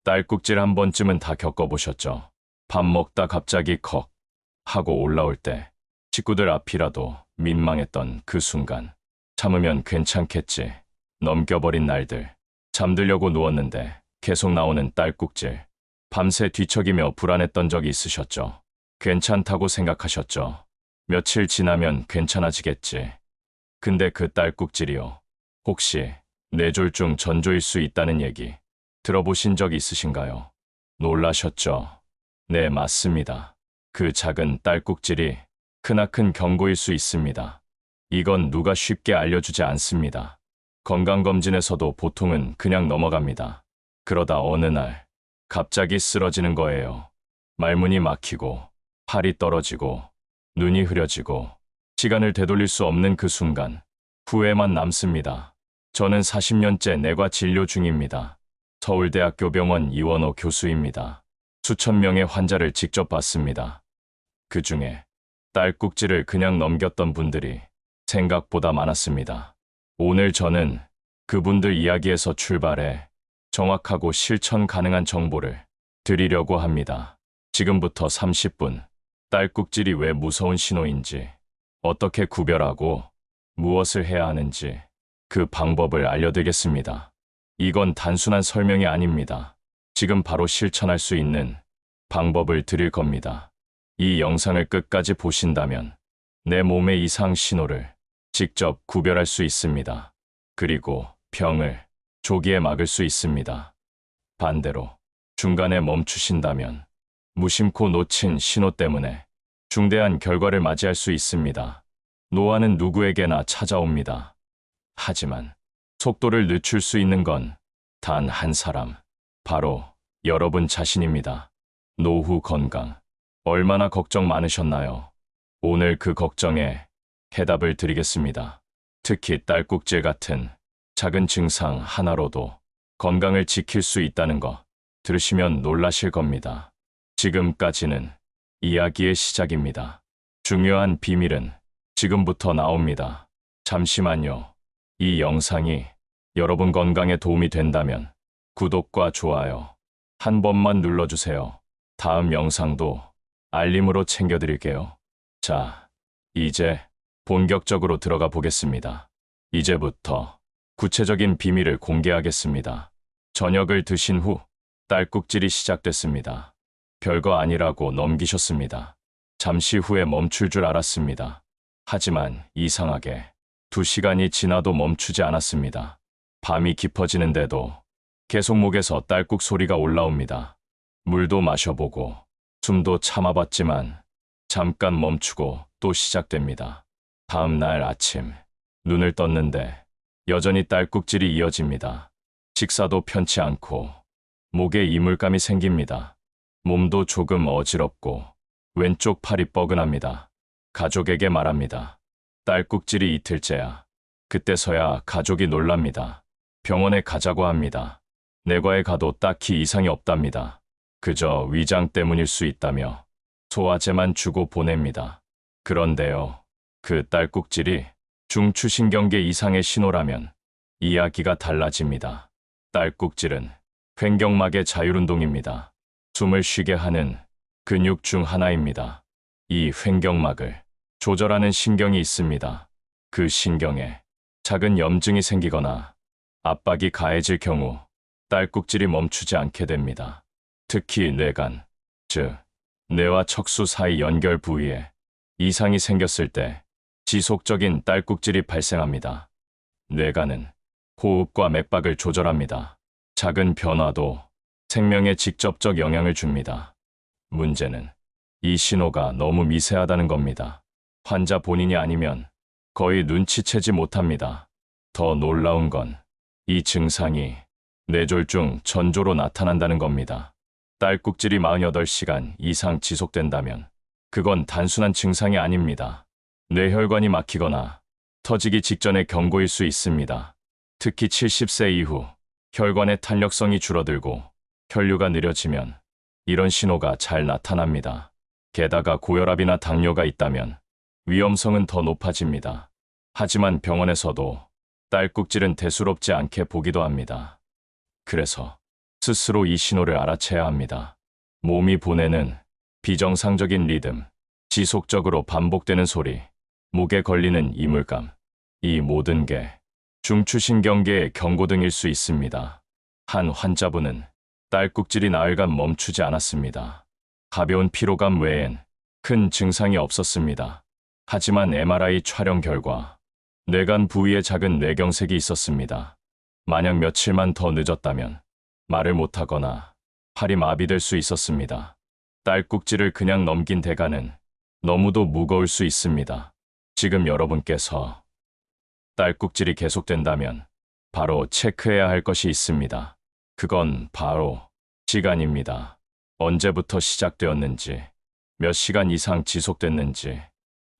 딸꾹질 한 번쯤은 다 겪어보셨죠? 밥 먹다 갑자기 컥 하고 올라올 때 식구들 앞이라도 민망했던 그 순간. 참으면 괜찮겠지. 넘겨버린 날들. 잠들려고 누웠는데 계속 나오는 딸꾹질. 밤새 뒤척이며 불안했던 적이 있으셨죠? 괜찮다고 생각하셨죠? 며칠 지나면 괜찮아지겠지. 근데 그 딸꾹질이요. 혹시 뇌졸중 전조일 수 있다는 얘기 들어보신 적 있으신가요? 놀라셨죠? 네, 맞습니다. 그 작은 딸꾹질이 크나큰 경고일 수 있습니다. 이건 누가 쉽게 알려주지 않습니다. 건강검진에서도 보통은 그냥 넘어갑니다. 그러다 어느 날 갑자기 쓰러지는 거예요. 말문이 막히고 팔이 떨어지고 눈이 흐려지고 시간을 되돌릴 수 없는 그 순간 후회만 남습니다. 저는 40년째 뇌과 진료 중입니다. 서울대학교 병원 이원호 교수입니다. 수천 명의 환자를 직접 봤습니다. 그 중에 딸꾹질을 그냥 넘겼던 분들이 생각보다 많았습니다. 오늘 저는 그분들 이야기에서 출발해 정확하고 실천 가능한 정보를 드리려고 합니다. 지금부터 30분, 딸꾹질이 왜 무서운 신호인지, 어떻게 구별하고 무엇을 해야 하는지 그 방법을 알려드리겠습니다. 이건 단순한 설명이 아닙니다. 지금 바로 실천할 수 있는 방법을 드릴 겁니다. 이 영상을 끝까지 보신다면 내 몸의 이상 신호를 직접 구별할 수 있습니다. 그리고 병을 조기에 막을 수 있습니다. 반대로 중간에 멈추신다면 무심코 놓친 신호 때문에 중대한 결과를 맞이할 수 있습니다. 노화는 누구에게나 찾아옵니다. 하지만 속도를 늦출 수 있는 건 단 한 사람, 바로 여러분 자신입니다. 노후 건강, 얼마나 걱정 많으셨나요? 오늘 그 걱정에 해답을 드리겠습니다. 특히 딸꾹질 같은 작은 증상 하나로도 건강을 지킬 수 있다는 거 들으시면 놀라실 겁니다. 지금까지는 이야기의 시작입니다. 중요한 비밀은 지금부터 나옵니다. 잠시만요. 이 영상이 여러분 건강에 도움이 된다면 구독과 좋아요 한 번만 눌러주세요. 다음 영상도 알림으로 챙겨드릴게요. 자, 이제 본격적으로 들어가 보겠습니다. 이제부터 구체적인 비밀을 공개하겠습니다. 저녁을 드신 후 딸꾹질이 시작됐습니다. 별거 아니라고 넘기셨습니다. 잠시 후에 멈출 줄 알았습니다. 하지만 이상하게 2시간이 지나도 멈추지 않았습니다. 밤이 깊어지는데도 계속 목에서 딸꾹 소리가 올라옵니다. 물도 마셔보고 숨도 참아봤지만 잠깐 멈추고 또 시작됩니다. 다음 날 아침 눈을 떴는데 여전히 딸꾹질이 이어집니다. 식사도 편치 않고 목에 이물감이 생깁니다. 몸도 조금 어지럽고 왼쪽 팔이 뻐근합니다. 가족에게 말합니다. 딸꾹질이 이틀째야. 그때서야 가족이 놀랍니다. 병원에 가자고 합니다. 내과에 가도 딱히 이상이 없답니다. 그저 위장 때문일 수 있다며 소화제만 주고 보냅니다. 그런데요, 그 딸꾹질이 중추신경계 이상의 신호라면 이야기가 달라집니다. 딸꾹질은 횡격막의 자율운동입니다. 숨을 쉬게 하는 근육 중 하나입니다. 이 횡격막을 조절하는 신경이 있습니다. 그 신경에 작은 염증이 생기거나 압박이 가해질 경우 딸꾹질이 멈추지 않게 됩니다. 특히 뇌간, 즉 뇌와 척수 사이 연결 부위에 이상이 생겼을 때 지속적인 딸꾹질이 발생합니다. 뇌간은 호흡과 맥박을 조절합니다. 작은 변화도 생명에 직접적 영향을 줍니다. 문제는 이 신호가 너무 미세하다는 겁니다. 환자 본인이 아니면 거의 눈치채지 못합니다. 더 놀라운 건 이 증상이 뇌졸중 전조로 나타난다는 겁니다. 딸꾹질이 48시간 이상 지속된다면 그건 단순한 증상이 아닙니다. 뇌혈관이 막히거나 터지기 직전의 경고일 수 있습니다. 특히 70세 이후 혈관의 탄력성이 줄어들고 혈류가 느려지면 이런 신호가 잘 나타납니다. 게다가 고혈압이나 당뇨가 있다면 위험성은 더 높아집니다. 하지만 병원에서도 딸꾹질은 대수롭지 않게 보기도 합니다. 그래서 스스로 이 신호를 알아채야 합니다. 몸이 보내는 비정상적인 리듬, 지속적으로 반복되는 소리, 목에 걸리는 이물감, 이 모든 게 중추신경계의 경고등일 수 있습니다. 한 환자분은 딸꾹질이 나흘간 멈추지 않았습니다. 가벼운 피로감 외엔 큰 증상이 없었습니다. 하지만 MRI 촬영 결과 뇌간 부위에 작은 뇌경색이 있었습니다. 만약 며칠만 더 늦었다면 말을 못하거나 팔이 마비될 수 있었습니다. 딸꾹질을 그냥 넘긴 대가는 너무도 무거울 수 있습니다. 지금 여러분께서 딸꾹질이 계속된다면 바로 체크해야 할 것이 있습니다. 그건 바로 시간입니다. 언제부터 시작되었는지, 몇 시간 이상 지속됐는지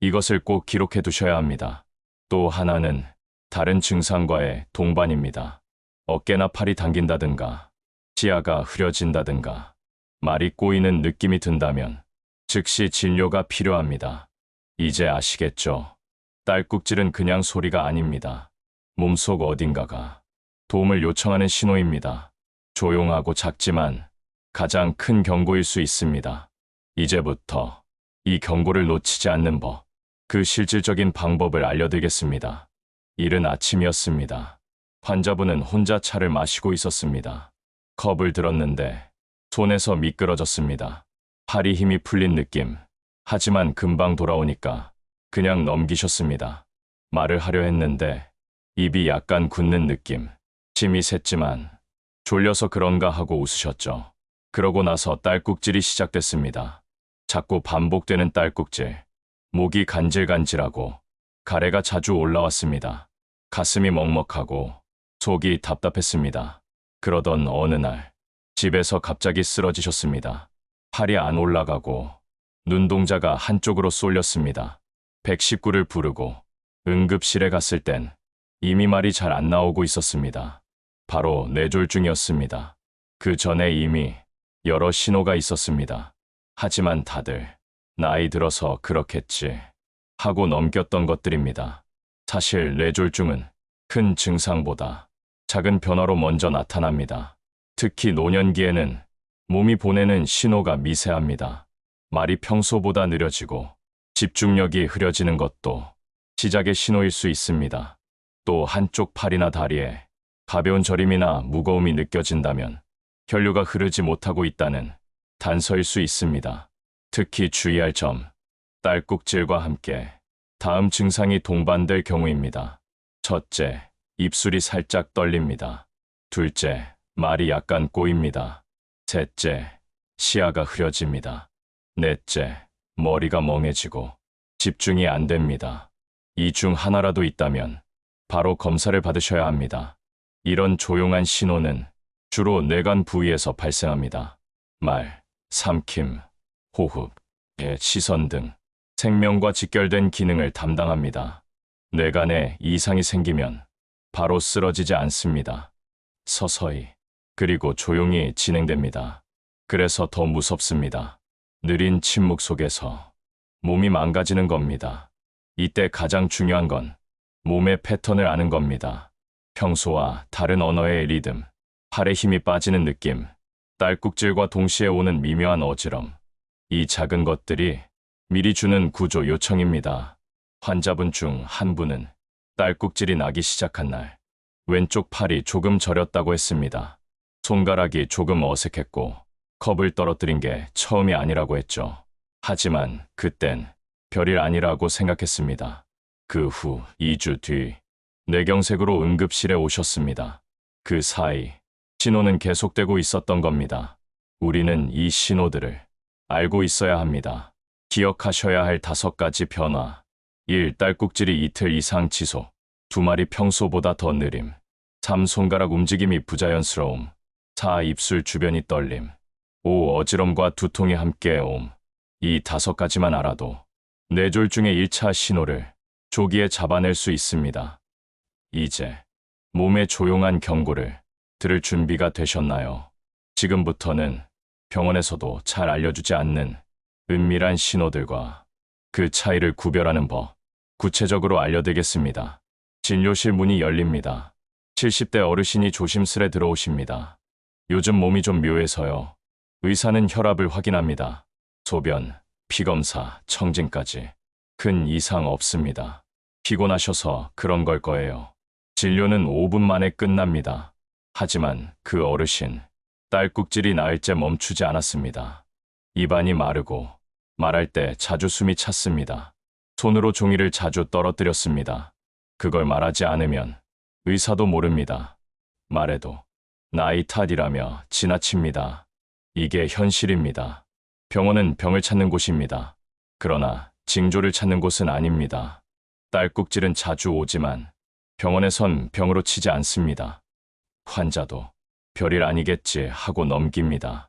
이것을 꼭 기록해 두셔야 합니다. 또 하나는 다른 증상과의 동반입니다. 어깨나 팔이 당긴다든가, 치아가 흐려진다든가, 말이 꼬이는 느낌이 든다면 즉시 진료가 필요합니다. 이제 아시겠죠? 딸꾹질은 그냥 소리가 아닙니다. 몸속 어딘가가 도움을 요청하는 신호입니다. 조용하고 작지만 가장 큰 경고일 수 있습니다. 이제부터 이 경고를 놓치지 않는 법, 그 실질적인 방법을 알려드리겠습니다. 이른 아침이었습니다. 환자분은 혼자 차를 마시고 있었습니다. 컵을 들었는데 손에서 미끄러졌습니다. 팔이 힘이 풀린 느낌. 하지만 금방 돌아오니까 그냥 넘기셨습니다. 말을 하려 했는데 입이 약간 굳는 느낌. 침이 샜지만 졸려서 그런가 하고 웃으셨죠. 그러고 나서 딸꾹질이 시작됐습니다. 자꾸 반복되는 딸꾹질. 목이 간질간질하고 가래가 자주 올라왔습니다. 가슴이 먹먹하고 속이 답답했습니다. 그러던 어느 날 집에서 갑자기 쓰러지셨습니다. 팔이 안 올라가고 눈동자가 한쪽으로 쏠렸습니다. 119를 부르고 응급실에 갔을 땐 이미 말이 잘 안 나오고 있었습니다. 바로 뇌졸중이었습니다. 그 전에 이미 여러 신호가 있었습니다. 하지만 다들 나이 들어서 그렇겠지 하고 넘겼던 것들입니다. 사실 뇌졸중은 큰 증상보다 작은 변화로 먼저 나타납니다. 특히 노년기에는 몸이 보내는 신호가 미세합니다. 말이 평소보다 느려지고 집중력이 흐려지는 것도 시작의 신호일 수 있습니다. 또 한쪽 팔이나 다리에 가벼운 저림이나 무거움이 느껴진다면 혈류가 흐르지 못하고 있다는 단서일 수 있습니다. 특히 주의할 점, 딸꾹질과 함께 다음 증상이 동반될 경우입니다. 첫째, 입술이 살짝 떨립니다. 둘째, 말이 약간 꼬입니다. 셋째, 시야가 흐려집니다. 넷째, 머리가 멍해지고 집중이 안 됩니다. 이 중 하나라도 있다면 바로 검사를 받으셔야 합니다. 이런 조용한 신호는 주로 뇌간 부위에서 발생합니다. 말, 삼킴, 호흡, 시선 등 생명과 직결된 기능을 담당합니다. 뇌간에 이상이 생기면 바로 쓰러지지 않습니다. 서서히, 그리고 조용히 진행됩니다. 그래서 더 무섭습니다. 느린 침묵 속에서 몸이 망가지는 겁니다. 이때 가장 중요한 건 몸의 패턴을 아는 겁니다. 평소와 다른 언어의 리듬, 팔에 힘이 빠지는 느낌, 딸꾹질과 동시에 오는 미묘한 어지럼. 이 작은 것들이 미리 주는 구조 요청입니다. 환자분 중 한 분은 딸꾹질이 나기 시작한 날, 왼쪽 팔이 조금 저렸다고 했습니다. 손가락이 조금 어색했고 컵을 떨어뜨린 게 처음이 아니라고 했죠. 하지만 그땐 별일 아니라고 생각했습니다. 그 후 2주 뒤 뇌경색으로 응급실에 오셨습니다. 그 사이 신호는 계속되고 있었던 겁니다. 우리는 이 신호들을 알고 있어야 합니다. 기억하셔야 할 5가지 변화. 1. 딸꾹질이 이틀 이상 지속. 2. 평소보다 더 느림. 3. 손가락 움직임이 부자연스러움. 4. 입술 주변이 떨림. 5. 어지럼과 두통이 함께 옴. 이 5가지만 알아도 뇌졸중의 1차 신호를 조기에 잡아낼 수 있습니다. 이제 몸의 조용한 경고를 들을 준비가 되셨나요? 지금부터는 병원에서도 잘 알려주지 않는 은밀한 신호들과 그 차이를 구별하는 법, 구체적으로 알려드리겠습니다. 진료실 문이 열립니다. 70대 어르신이 조심스레 들어오십니다. 요즘 몸이 좀 묘해서요. 의사는 혈압을 확인합니다. 소변, 피검사, 청진까지. 큰 이상 없습니다. 피곤하셔서 그런 걸 거예요. 진료는 5분 만에 끝납니다. 하지만 그 어르신, 딸꾹질이 나을째 멈추지 않았습니다. 입안이 마르고 말할 때 자주 숨이 찼습니다. 손으로 종이를 자주 떨어뜨렸습니다. 그걸 말하지 않으면 의사도 모릅니다. 말해도 나이 탓이라며 지나칩니다. 이게 현실입니다. 병원은 병을 찾는 곳입니다. 그러나 징조를 찾는 곳은 아닙니다. 딸꾹질은 자주 오지만 병원에선 병으로 치지 않습니다. 환자도 별일 아니겠지 하고 넘깁니다.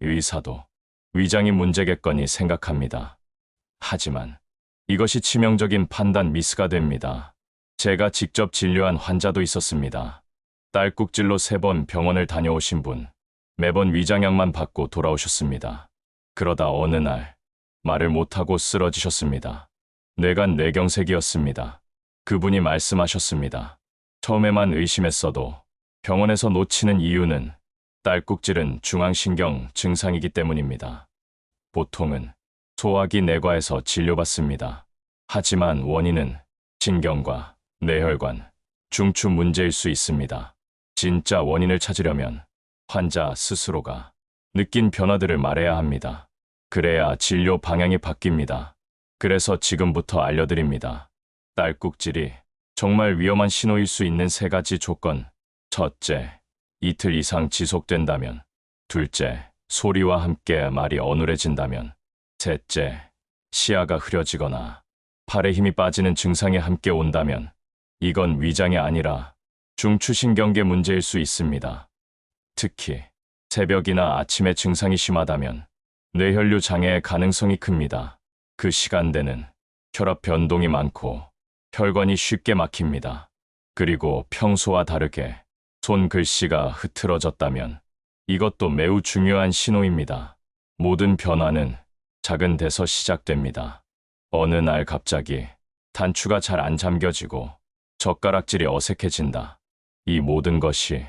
의사도 위장이 문제겠거니 생각합니다. 하지만 이것이 치명적인 판단 미스가 됩니다. 제가 직접 진료한 환자도 있었습니다. 딸꾹질로 3번 병원을 다녀오신 분, 매번 위장약만 받고 돌아오셨습니다. 그러다 어느 날 말을 못하고 쓰러지셨습니다. 뇌관 뇌경색이었습니다. 그분이 말씀하셨습니다. 처음에만 의심했어도 병원에서 놓치는 이유는 딸꾹질은 중앙신경 증상이기 때문입니다. 보통은 소화기 내과에서 진료받습니다. 하지만 원인은 신경과 뇌혈관, 중추 문제일 수 있습니다. 진짜 원인을 찾으려면 환자 스스로가 느낀 변화들을 말해야 합니다. 그래야 진료 방향이 바뀝니다. 그래서 지금부터 알려드립니다. 딸꾹질이 정말 위험한 신호일 수 있는 3가지 조건. 첫째, 이틀 이상 지속된다면. 둘째, 소리와 함께 말이 어눌해진다면. 셋째, 시야가 흐려지거나 팔에 힘이 빠지는 증상이 함께 온다면. 이건 위장이 아니라 중추신경계 문제일 수 있습니다. 특히 새벽이나 아침에 증상이 심하다면 뇌혈류 장애의 가능성이 큽니다. 그 시간대는 혈압 변동이 많고 혈관이 쉽게 막힙니다. 그리고 평소와 다르게 손글씨가 흐트러졌다면 이것도 매우 중요한 신호입니다. 모든 변화는 작은 데서 시작됩니다. 어느 날 갑자기 단추가 잘 안 잠겨지고 젓가락질이 어색해진다. 이 모든 것이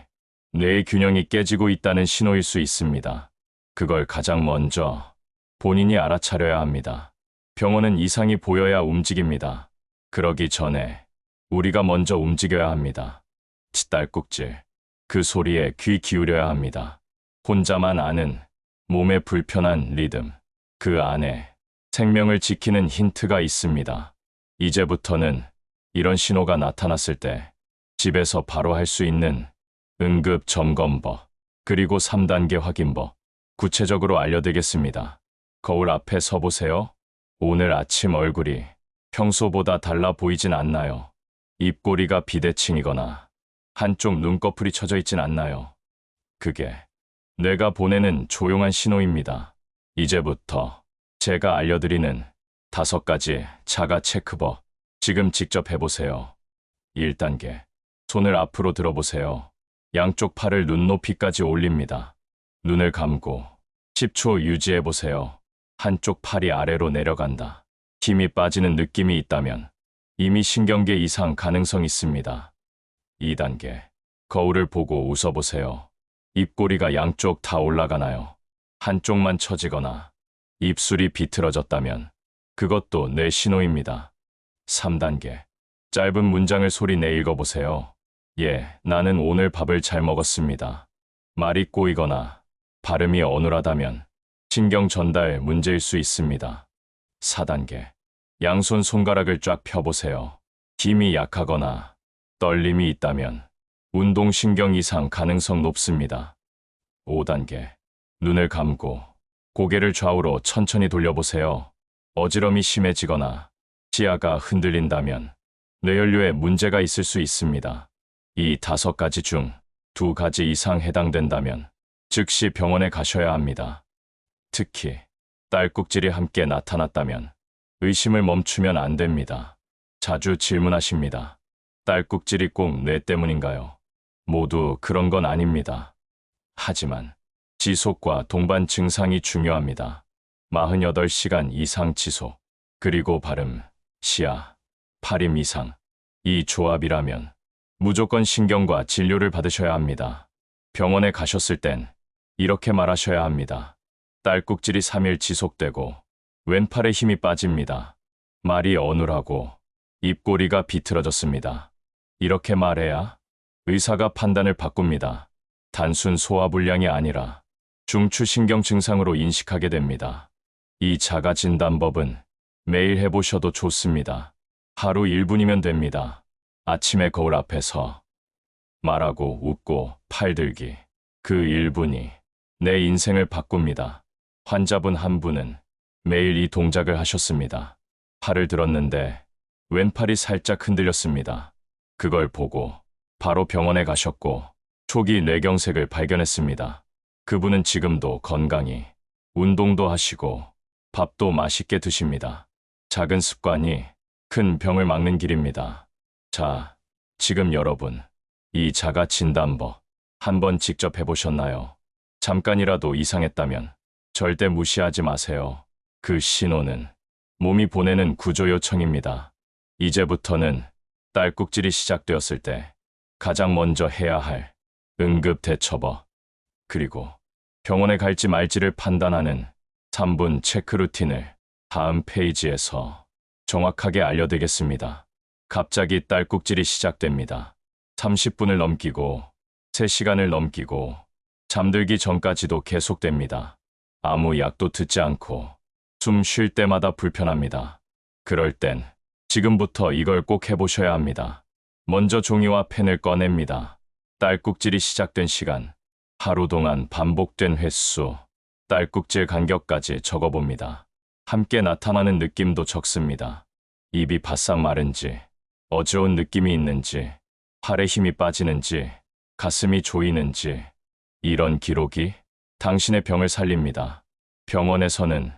뇌의 균형이 깨지고 있다는 신호일 수 있습니다. 그걸 가장 먼저 본인이 알아차려야 합니다. 병원은 이상이 보여야 움직입니다. 그러기 전에 우리가 먼저 움직여야 합니다. 딸꾹질, 그 소리에 귀 기울여야 합니다. 혼자만 아는 몸의 불편한 리듬, 그 안에 생명을 지키는 힌트가 있습니다. 이제부터는 이런 신호가 나타났을 때 집에서 바로 할 수 있는 응급 점검법, 그리고 3단계 확인법, 구체적으로 알려드리겠습니다. 거울 앞에 서보세요. 오늘 아침 얼굴이 평소보다 달라 보이진 않나요? 입꼬리가 비대칭이거나 한쪽 눈꺼풀이 처져 있진 않나요? 그게 뇌가 보내는 조용한 신호입니다. 이제부터 제가 알려드리는 5가지 자가 체크법, 지금 직접 해보세요. 1단계, 손을 앞으로 들어보세요. 양쪽 팔을 눈높이까지 올립니다. 눈을 감고 10초 유지해보세요. 한쪽 팔이 아래로 내려간다. 힘이 빠지는 느낌이 있다면 이미 신경계 이상 가능성 있습니다. 2단계, 거울을 보고 웃어보세요. 입꼬리가 양쪽 다 올라가나요? 한쪽만 처지거나 입술이 비틀어졌다면 그것도 뇌 신호입니다. 3단계, 짧은 문장을 소리내 읽어보세요. 예, 나는 오늘 밥을 잘 먹었습니다. 말이 꼬이거나 발음이 어눌하다면 신경 전달 문제일 수 있습니다. 4단계, 양손 손가락을 쫙 펴보세요. 힘이 약하거나 떨림이 있다면 운동신경 이상 가능성 높습니다. 5단계, 눈을 감고 고개를 좌우로 천천히 돌려보세요. 어지럼이 심해지거나 시야가 흔들린다면 뇌혈류에 문제가 있을 수 있습니다. 이 5가지 중 2가지 이상 해당된다면 즉시 병원에 가셔야 합니다. 특히 딸꾹질이 함께 나타났다면 의심을 멈추면 안 됩니다. 자주 질문하십니다. 딸꾹질이 꼭 뇌 때문인가요? 모두 그런 건 아닙니다. 하지만 지속과 동반 증상이 중요합니다. 48시간 이상 지속, 그리고 발음, 시야, 팔힘 이상. 이 조합이라면 무조건 신경과 진료를 받으셔야 합니다. 병원에 가셨을 땐 이렇게 말하셔야 합니다. 딸꾹질이 3일 지속되고 왼팔에 힘이 빠집니다. 말이 어눌하고 입꼬리가 비틀어졌습니다. 이렇게 말해야 의사가 판단을 바꿉니다. 단순 소화불량이 아니라 중추신경 증상으로 인식하게 됩니다. 이 자가 진단법은 매일 해보셔도 좋습니다. 하루 1분이면 됩니다. 아침에 거울 앞에서 말하고 웃고 팔 들기. 그 1분이 내 인생을 바꿉니다. 환자분 한 분은 매일 이 동작을 하셨습니다. 팔을 들었는데 왼팔이 살짝 흔들렸습니다. 그걸 보고 바로 병원에 가셨고 초기 뇌경색을 발견했습니다. 그분은 지금도 건강히 운동도 하시고 밥도 맛있게 드십니다. 작은 습관이 큰 병을 막는 길입니다. 자, 지금 여러분, 이 자가 진단법 한번 직접 해보셨나요? 잠깐이라도 이상했다면 절대 무시하지 마세요. 그 신호는 몸이 보내는 구조 요청입니다. 이제부터는 딸꾹질이 시작되었을 때 가장 먼저 해야 할 응급 대처법, 그리고 병원에 갈지 말지를 판단하는 3분 체크 루틴을 다음 페이지에서 정확하게 알려드리겠습니다. 갑자기 딸꾹질이 시작됩니다. 30분을 넘기고 3시간을 넘기고 잠들기 전까지도 계속됩니다. 아무 약도 듣지 않고 숨 쉴 때마다 불편합니다. 그럴 땐 지금부터 이걸 꼭 해보셔야 합니다. 먼저 종이와 펜을 꺼냅니다. 딸꾹질이 시작된 시간, 하루 동안 반복된 횟수, 딸꾹질 간격까지 적어봅니다. 함께 나타나는 느낌도 적습니다. 입이 바싹 마른지, 어지러운 느낌이 있는지, 팔에 힘이 빠지는지, 가슴이 조이는지, 이런 기록이 당신의 병을 살립니다. 병원에서는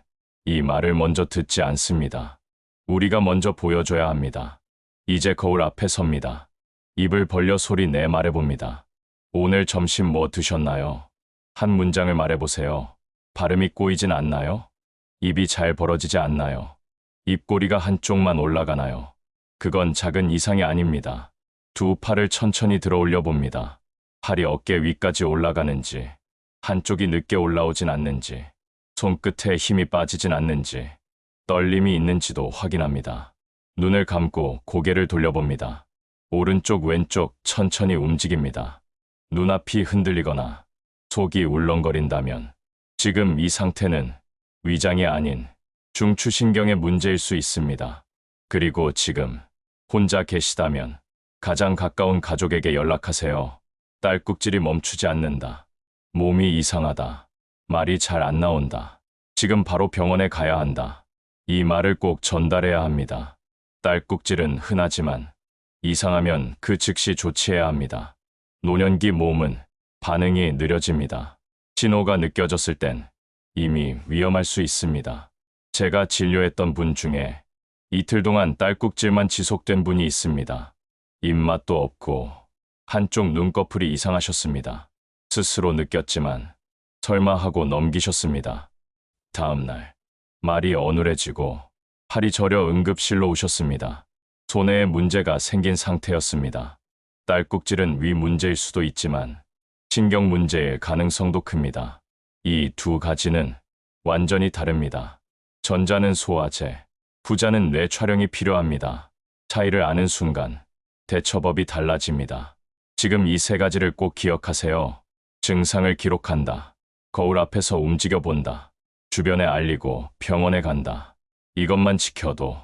이 말을 먼저 듣지 않습니다. 우리가 먼저 보여줘야 합니다. 이제 거울 앞에 섭니다. 입을 벌려 소리 내 말해봅니다. 오늘 점심 뭐 드셨나요? 한 문장을 말해보세요. 발음이 꼬이진 않나요? 입이 잘 벌어지지 않나요? 입꼬리가 한쪽만 올라가나요? 그건 작은 이상이 아닙니다. 두 팔을 천천히 들어 올려 봅니다. 팔이 어깨 위까지 올라가는지, 한쪽이 늦게 올라오진 않는지, 손끝에 힘이 빠지진 않는지, 떨림이 있는지도 확인합니다. 눈을 감고 고개를 돌려봅니다. 오른쪽 왼쪽 천천히 움직입니다. 눈앞이 흔들리거나 속이 울렁거린다면 지금 이 상태는 위장이 아닌 중추신경의 문제일 수 있습니다. 그리고 지금 혼자 계시다면 가장 가까운 가족에게 연락하세요. 딸꾹질이 멈추지 않는다. 몸이 이상하다. 말이 잘 안 나온다. 지금 바로 병원에 가야 한다. 이 말을 꼭 전달해야 합니다. 딸꾹질은 흔하지만 이상하면 그 즉시 조치해야 합니다. 노년기 몸은 반응이 느려집니다. 신호가 느껴졌을 땐 이미 위험할 수 있습니다. 제가 진료했던 분 중에 이틀 동안 딸꾹질만 지속된 분이 있습니다. 입맛도 없고 한쪽 눈꺼풀이 이상하셨습니다. 스스로 느꼈지만 설마 하고 넘기셨습니다. 다음 날 말이 어눌해지고 팔이 저려 응급실로 오셨습니다. 손에 문제가 생긴 상태였습니다. 딸꾹질은 위 문제일 수도 있지만 신경 문제의 가능성도 큽니다. 이 두 가지는 완전히 다릅니다. 전자는 소화제, 후자는 뇌 촬영이 필요합니다. 차이를 아는 순간 대처법이 달라집니다. 지금 이 세 가지를 꼭 기억하세요. 증상을 기록한다. 거울 앞에서 움직여 본다. 주변에 알리고 병원에 간다. 이것만 지켜도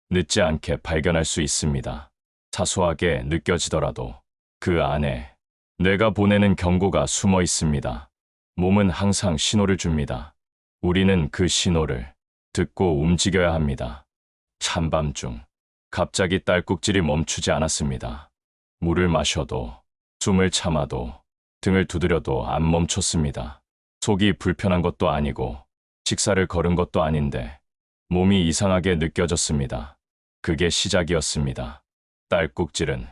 늦지 않게 발견할 수 있습니다. 사소하게 느껴지더라도 그 안에 뇌가 보내는 경고가 숨어 있습니다. 몸은 항상 신호를 줍니다. 우리는 그 신호를 듣고 움직여야 합니다. 한밤중 갑자기 딸꾹질이 멈추지 않았습니다. 물을 마셔도 숨을 참아도 등을 두드려도 안 멈췄습니다. 속이 불편한 것도 아니고 식사를 거른 것도 아닌데 몸이 이상하게 느껴졌습니다. 그게 시작이었습니다. 딸꾹질은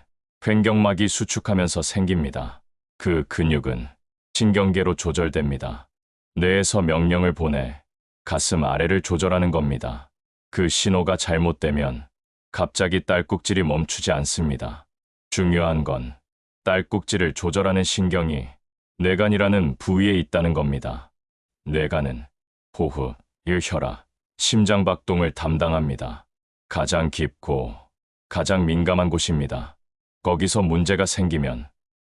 횡격막이 수축하면서 생깁니다. 그 근육은 신경계로 조절됩니다. 뇌에서 명령을 보내 가슴 아래를 조절하는 겁니다. 그 신호가 잘못되면 갑자기 딸꾹질이 멈추지 않습니다. 중요한 건 딸꾹질을 조절하는 신경이 뇌간이라는 부위에 있다는 겁니다. 뇌간은 호흡, 혈압, 심장박동을 담당합니다. 가장 깊고 가장 민감한 곳입니다. 거기서 문제가 생기면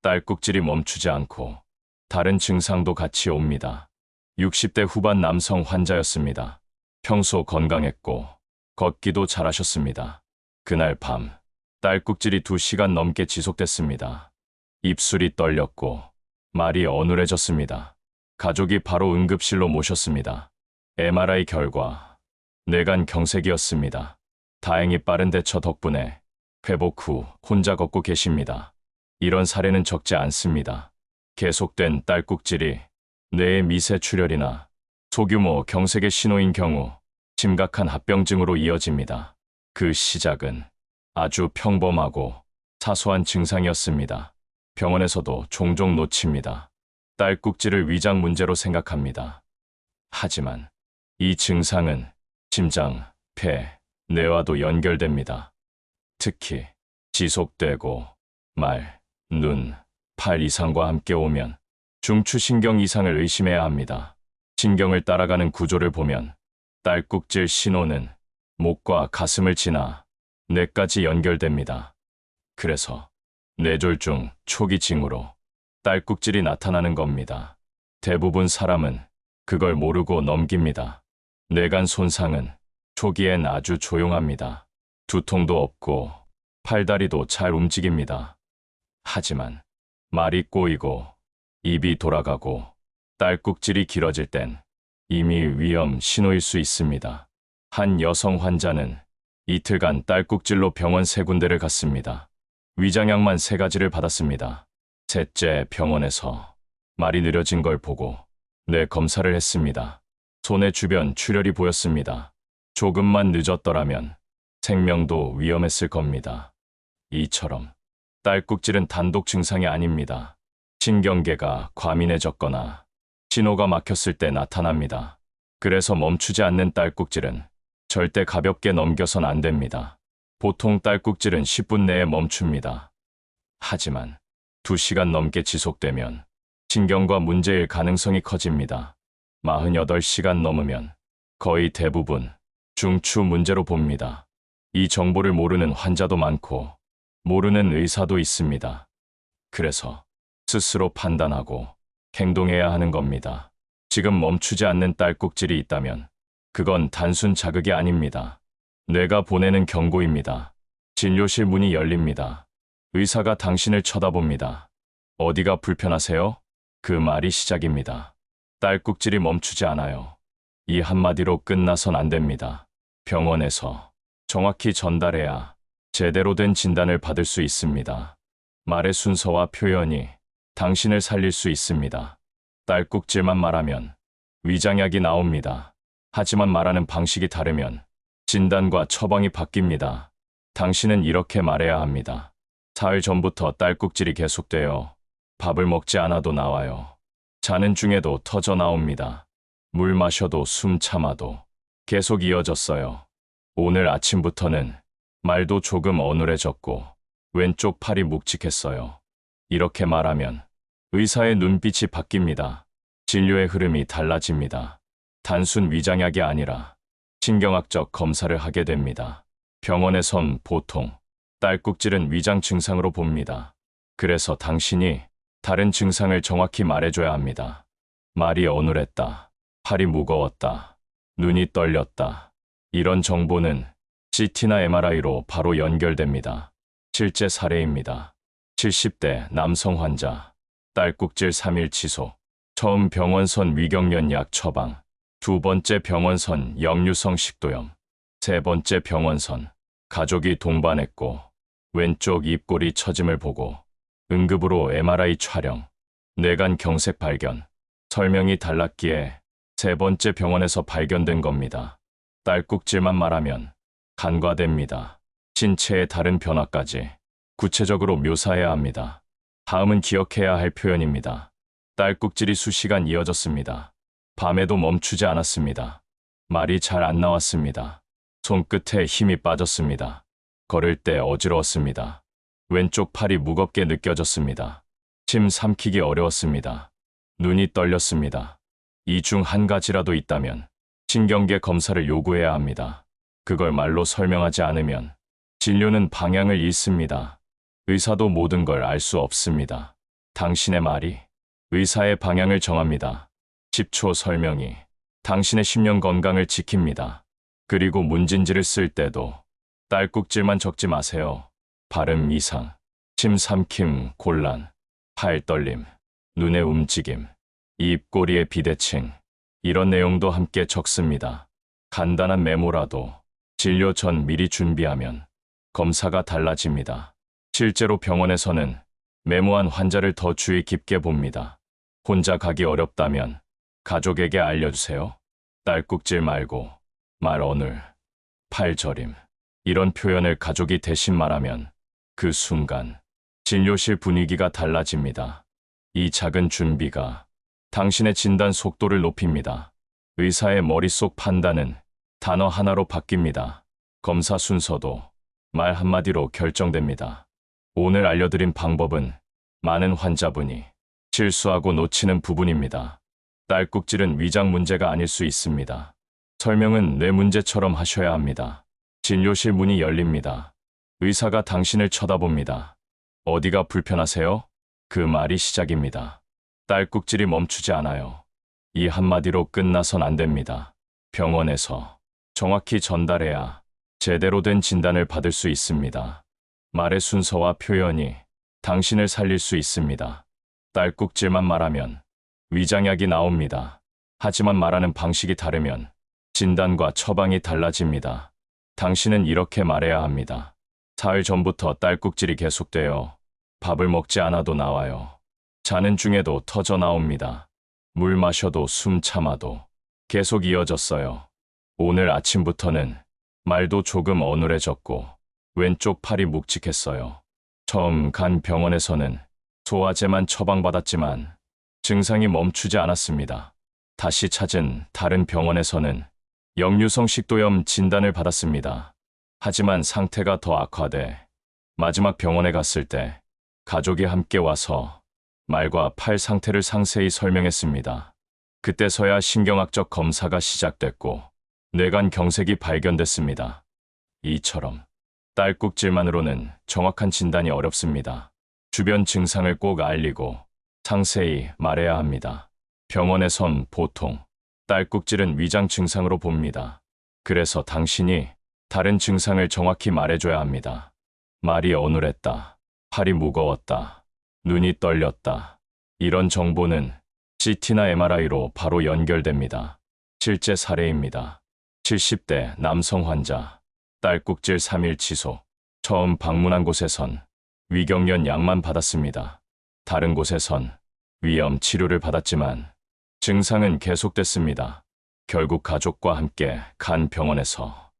딸꾹질이 멈추지 않고 다른 증상도 같이 옵니다. 60대 후반 남성 환자였습니다. 평소 건강했고 걷기도 잘하셨습니다. 그날 밤 딸꾹질이 2시간 넘게 지속됐습니다. 입술이 떨렸고 말이 어눌해졌습니다. 가족이 바로 응급실로 모셨습니다. MRI 결과 뇌간 경색이었습니다. 다행히 빠른 대처 덕분에 회복 후 혼자 걷고 계십니다. 이런 사례는 적지 않습니다. 계속된 딸꾹질이 뇌의 미세 출혈이나 소규모 경색의 신호인 경우 심각한 합병증으로 이어집니다. 그 시작은 아주 평범하고 사소한 증상이었습니다. 병원에서도 종종 놓칩니다. 딸꾹질을 위장 문제로 생각합니다. 하지만 이 증상은 심장, 폐, 뇌와도 연결됩니다. 특히 지속되고 말, 눈, 팔 이상과 함께 오면 중추신경 이상을 의심해야 합니다. 신경을 따라가는 구조를 보면 딸꾹질 신호는 목과 가슴을 지나 뇌까지 연결됩니다. 그래서 뇌졸중 초기 징후로 딸꾹질이 나타나는 겁니다. 대부분 사람은 그걸 모르고 넘깁니다. 뇌간 손상은 초기엔 아주 조용합니다. 두통도 없고 팔다리도 잘 움직입니다. 하지만 말이 꼬이고 입이 돌아가고 딸꾹질이 길어질 땐 이미 위험 신호일 수 있습니다. 한 여성 환자는 이틀간 딸꾹질로 병원 3군데를 갔습니다. 위장약만 3가지를 받았습니다. 셋째 병원에서 말이 느려진 걸 보고 뇌 검사를 했습니다. 손의 주변 출혈이 보였습니다. 조금만 늦었더라면 생명도 위험했을 겁니다. 이처럼 딸꾹질은 단독 증상이 아닙니다. 신경계가 과민해졌거나 신호가 막혔을 때 나타납니다. 그래서 멈추지 않는 딸꾹질은 절대 가볍게 넘겨선 안 됩니다. 보통 딸꾹질은 10분 내에 멈춥니다. 하지만 2시간 넘게 지속되면 신경과 문제일 가능성이 커집니다. 48시간 넘으면 거의 대부분 중추 문제로 봅니다. 이 정보를 모르는 환자도 많고 모르는 의사도 있습니다. 그래서 스스로 판단하고 행동해야 하는 겁니다. 지금 멈추지 않는 딸꾹질이 있다면 그건 단순 자극이 아닙니다. 뇌가 보내는 경고입니다. 진료실 문이 열립니다. 의사가 당신을 쳐다봅니다. 어디가 불편하세요? 그 말이 시작입니다. 딸꾹질이 멈추지 않아요. 이 한마디로 끝나선 안 됩니다. 병원에서 정확히 전달해야 제대로 된 진단을 받을 수 있습니다. 말의 순서와 표현이 당신을 살릴 수 있습니다. 딸꾹질만 말하면 위장약이 나옵니다. 하지만 말하는 방식이 다르면 진단과 처방이 바뀝니다. 당신은 이렇게 말해야 합니다. 4일 전부터 딸꾹질이 계속돼요. 밥을 먹지 않아도 나와요. 자는 중에도 터져 나옵니다. 물 마셔도 숨 참아도 계속 이어졌어요. 오늘 아침부터는 말도 조금 어눌해졌고 왼쪽 팔이 묵직했어요. 이렇게 말하면 의사의 눈빛이 바뀝니다. 진료의 흐름이 달라집니다. 단순 위장약이 아니라 신경학적 검사를 하게 됩니다. 병원에선 보통 딸꾹질은 위장 증상으로 봅니다. 그래서 당신이 다른 증상을 정확히 말해줘야 합니다. 말이 어눌했다. 팔이 무거웠다. 눈이 떨렸다. 이런 정보는 CT나 MRI로 바로 연결됩니다. 실제 사례입니다. 70대 남성 환자. 딸꾹질 3일 지속. 처음 병원선 위경련약 처방. 2번째 병원선 역류성 식도염. 3번째 병원선. 가족이 동반했고 왼쪽 입꼬리 처짐을 보고 응급으로 MRI 촬영. 뇌간 경색 발견. 설명이 달랐기에 3번째 병원에서 발견된 겁니다. 딸꾹질만 말하면 간과됩니다. 신체의 다른 변화까지 구체적으로 묘사해야 합니다. 다음은 기억해야 할 표현입니다. 딸꾹질이 수시간 이어졌습니다. 밤에도 멈추지 않았습니다. 말이 잘 안 나왔습니다. 손끝에 힘이 빠졌습니다. 걸을 때 어지러웠습니다. 왼쪽 팔이 무겁게 느껴졌습니다. 침 삼키기 어려웠습니다. 눈이 떨렸습니다. 이 중 한 가지라도 있다면 신경계 검사를 요구해야 합니다. 그걸 말로 설명하지 않으면 진료는 방향을 잃습니다. 의사도 모든 걸 알 수 없습니다. 당신의 말이 의사의 방향을 정합니다. 10초 설명이 당신의 10년 건강을 지킵니다. 그리고 문진지를 쓸 때도 딸꾹질만 적지 마세요. 발음 이상, 침 삼킴, 곤란, 팔 떨림, 눈의 움직임, 입 꼬리의 비대칭, 이런 내용도 함께 적습니다. 간단한 메모라도 진료 전 미리 준비하면 검사가 달라집니다. 실제로 병원에서는 메모한 환자를 더 주의 깊게 봅니다. 혼자 가기 어렵다면 가족에게 알려주세요. 딸꾹질 말고 말 어눌, 팔 저림, 이런 표현을 가족이 대신 말하면 그 순간 진료실 분위기가 달라집니다. 이 작은 준비가 당신의 진단 속도를 높입니다. 의사의 머릿속 판단은 단어 하나로 바뀝니다. 검사 순서도 말 한마디로 결정됩니다. 오늘 알려드린 방법은 많은 환자분이 실수하고 놓치는 부분입니다. 딸꾹질은 위장 문제가 아닐 수 있습니다. 설명은 뇌 문제처럼 하셔야 합니다. 진료실 문이 열립니다. 의사가 당신을 쳐다봅니다. 어디가 불편하세요? 그 말이 시작입니다. 딸꾹질이 멈추지 않아요. 이 한마디로 끝나선 안 됩니다. 병원에서 정확히 전달해야 제대로 된 진단을 받을 수 있습니다. 말의 순서와 표현이 당신을 살릴 수 있습니다. 딸꾹질만 말하면 위장약이 나옵니다. 하지만 말하는 방식이 다르면 진단과 처방이 달라집니다. 당신은 이렇게 말해야 합니다. 사흘 전부터 딸꾹질이 계속돼요. 밥을 먹지 않아도 나와요. 자는 중에도 터져 나옵니다. 물 마셔도 숨 참아도 계속 이어졌어요. 오늘 아침부터는 말도 조금 어눌해졌고 왼쪽 팔이 묵직했어요. 처음 간 병원에서는 소화제만 처방받았지만 증상이 멈추지 않았습니다. 다시 찾은 다른 병원에서는 역류성 식도염 진단을 받았습니다. 하지만 상태가 더 악화돼 마지막 병원에 갔을 때 가족이 함께 와서 말과 팔 상태를 상세히 설명했습니다. 그때서야 신경학적 검사가 시작됐고 뇌관 경색이 발견됐습니다. 이처럼 딸꾹질만으로는 정확한 진단이 어렵습니다. 주변 증상을 꼭 알리고 상세히 말해야 합니다. 병원에선 보통 딸꾹질은 위장 증상으로 봅니다. 그래서 당신이 다른 증상을 정확히 말해줘야 합니다. 말이 어눌했다, 팔이 무거웠다, 눈이 떨렸다. 이런 정보는 CT나 MRI로 바로 연결됩니다. 실제 사례입니다. 70대 남성 환자, 딸꾹질 3일 지속. 처음 방문한 곳에선 위경련 약만 받았습니다. 다른 곳에선 위염 치료를 받았지만 증상은 계속됐습니다. 결국 가족과 함께 간 병원에서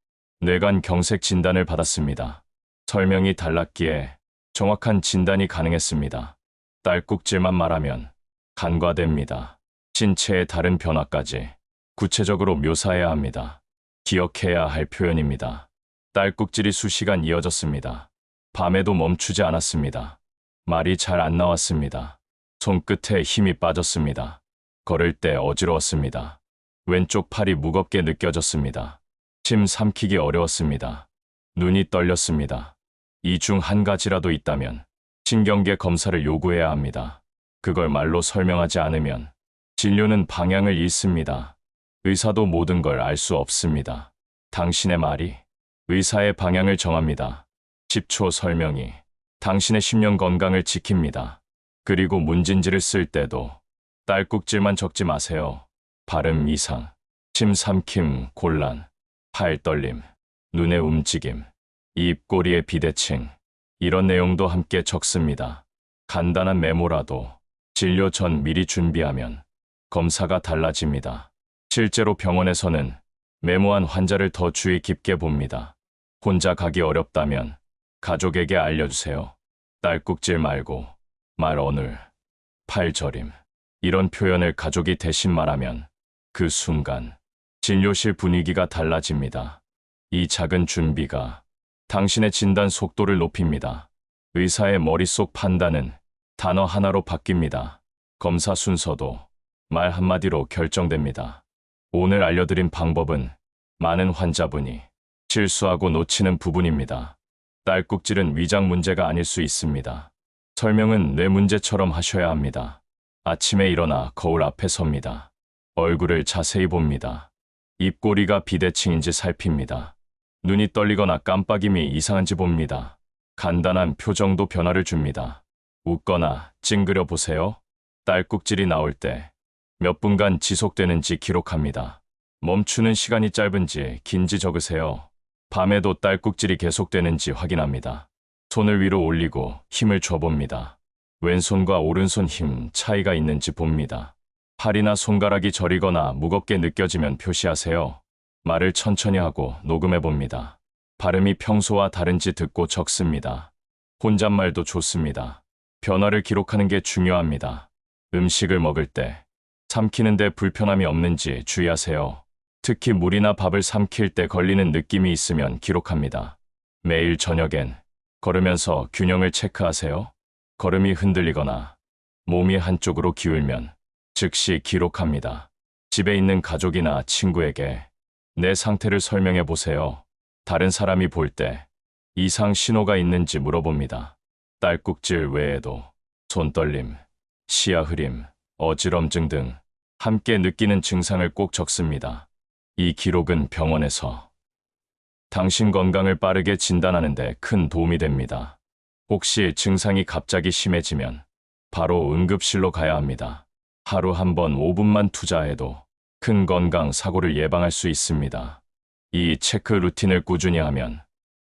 뇌관 경색 진단을 받았습니다. 설명이 달랐기에 정확한 진단이 가능했습니다. 딸꾹질만 말하면 간과됩니다. 신체의 다른 변화까지 구체적으로 묘사해야 합니다. 기억해야 할 표현입니다. 딸꾹질이 수시간 이어졌습니다. 밤에도 멈추지 않았습니다. 말이 잘 안 나왔습니다. 손끝에 힘이 빠졌습니다. 걸을 때 어지러웠습니다. 왼쪽 팔이 무겁게 느껴졌습니다. 침 삼키기 어려웠습니다. 눈이 떨렸습니다. 이 중 한 가지라도 있다면 신경계 검사를 요구해야 합니다. 그걸 말로 설명하지 않으면 진료는 방향을 잃습니다. 의사도 모든 걸 알 수 없습니다. 당신의 말이 의사의 방향을 정합니다. 10초 설명이 당신의 10년 건강을 지킵니다. 그리고 문진지를 쓸 때도 딸꾹질만 적지 마세요. 발음 이상, 침 삼킴, 곤란, 팔 떨림, 눈의 움직임, 입 꼬리의 비대칭, 이런 내용도 함께 적습니다. 간단한 메모라도 진료 전 미리 준비하면 검사가 달라집니다. 실제로 병원에서는 메모한 환자를 더 주의 깊게 봅니다. 혼자 가기 어렵다면 가족에게 알려주세요. 딸꾹질 말고 말 어눌, 팔 저림, 이런 표현을 가족이 대신 말하면 그 순간 진료실 분위기가 달라집니다. 이 작은 준비가 당신의 진단 속도를 높입니다. 의사의 머릿속 판단은 단어 하나로 바뀝니다. 검사 순서도 말 한마디로 결정됩니다. 오늘 알려드린 방법은 많은 환자분이 실수하고 놓치는 부분입니다. 딸꾹질은 위장 문제가 아닐 수 있습니다. 설명은 뇌 문제처럼 하셔야 합니다. 아침에 일어나 거울 앞에 섭니다. 얼굴을 자세히 봅니다. 입꼬리가 비대칭인지 살핍니다. 눈이 떨리거나 깜빡임이 이상한지 봅니다. 간단한 표정도 변화를 줍니다. 웃거나 찡그려 보세요. 딸꾹질이 나올 때 몇 분간 지속되는지 기록합니다. 멈추는 시간이 짧은지 긴지 적으세요. 밤에도 딸꾹질이 계속되는지 확인합니다. 손을 위로 올리고 힘을 줘봅니다. 왼손과 오른손 힘 차이가 있는지 봅니다. 팔이나 손가락이 저리거나 무겁게 느껴지면 표시하세요. 말을 천천히 하고 녹음해 봅니다. 발음이 평소와 다른지 듣고 적습니다. 혼잣말도 좋습니다. 변화를 기록하는 게 중요합니다. 음식을 먹을 때 삼키는데 불편함이 없는지 주의하세요. 특히 물이나 밥을 삼킬 때 걸리는 느낌이 있으면 기록합니다. 매일 저녁엔 걸으면서 균형을 체크하세요. 걸음이 흔들리거나 몸이 한쪽으로 기울면 즉시 기록합니다. 집에 있는 가족이나 친구에게 내 상태를 설명해 보세요. 다른 사람이 볼 때 이상 신호가 있는지 물어봅니다. 딸꾹질 외에도 손떨림, 시야 흐림, 어지럼증 등 함께 느끼는 증상을 꼭 적습니다. 이 기록은 병원에서 당신 건강을 빠르게 진단하는 데 큰 도움이 됩니다. 혹시 증상이 갑자기 심해지면 바로 응급실로 가야 합니다. 하루 한 번 5분만 투자해도 큰 건강 사고를 예방할 수 있습니다. 이 체크 루틴을 꾸준히 하면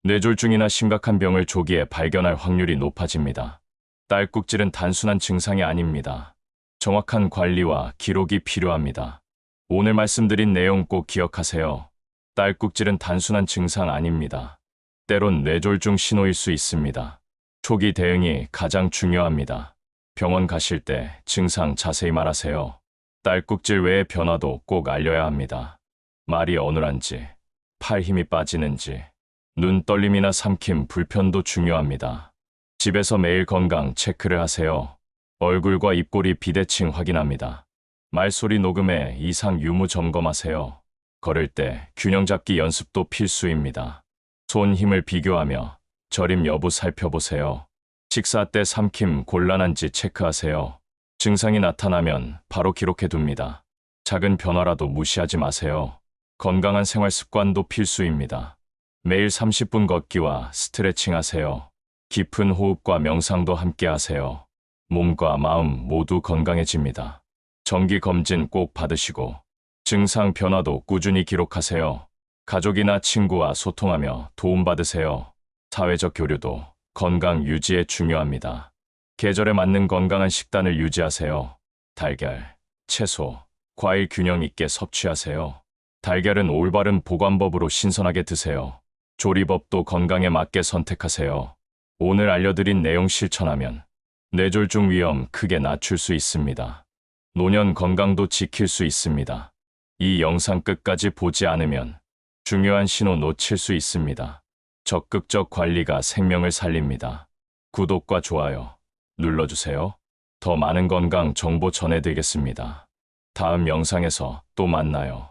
뇌졸중이나 심각한 병을 조기에 발견할 확률이 높아집니다. 딸꾹질은 단순한 증상이 아닙니다. 정확한 관리와 기록이 필요합니다. 오늘 말씀드린 내용 꼭 기억하세요. 딸꾹질은 단순한 증상 아닙니다. 때론 뇌졸중 신호일 수 있습니다. 초기 대응이 가장 중요합니다. 병원 가실 때 증상 자세히 말하세요. 딸꾹질 외의 변화도 꼭 알려야 합니다. 말이 어눌한지, 팔 힘이 빠지는지, 눈 떨림이나 삼킴 불편도 중요합니다. 집에서 매일 건강 체크를 하세요. 얼굴과 입꼬리 비대칭 확인합니다. 말소리 녹음에 이상 유무 점검하세요. 걸을 때 균형 잡기 연습도 필수입니다. 손 힘을 비교하며 저림 여부 살펴보세요. 식사 때 삼킴 곤란한지 체크하세요. 증상이 나타나면 바로 기록해둡니다. 작은 변화라도 무시하지 마세요. 건강한 생활 습관도 필수입니다. 매일 30분 걷기와 스트레칭 하세요. 깊은 호흡과 명상도 함께 하세요. 몸과 마음 모두 건강해집니다. 정기 검진 꼭 받으시고 증상 변화도 꾸준히 기록하세요. 가족이나 친구와 소통하며 도움받으세요. 사회적 교류도 건강 유지에 중요합니다. 계절에 맞는 건강한 식단을 유지하세요. 달걀, 채소, 과일 균형 있게 섭취하세요. 달걀은 올바른 보관법으로 신선하게 드세요. 조리법도 건강에 맞게 선택하세요. 오늘 알려드린 내용 실천하면 뇌졸중 위험 크게 낮출 수 있습니다. 노년 건강도 지킬 수 있습니다. 이 영상 끝까지 보지 않으면 중요한 신호 놓칠 수 있습니다. 적극적 관리가 생명을 살립니다. 구독과 좋아요 눌러주세요. 더 많은 건강 정보 전해드리겠습니다. 다음 영상에서 또 만나요.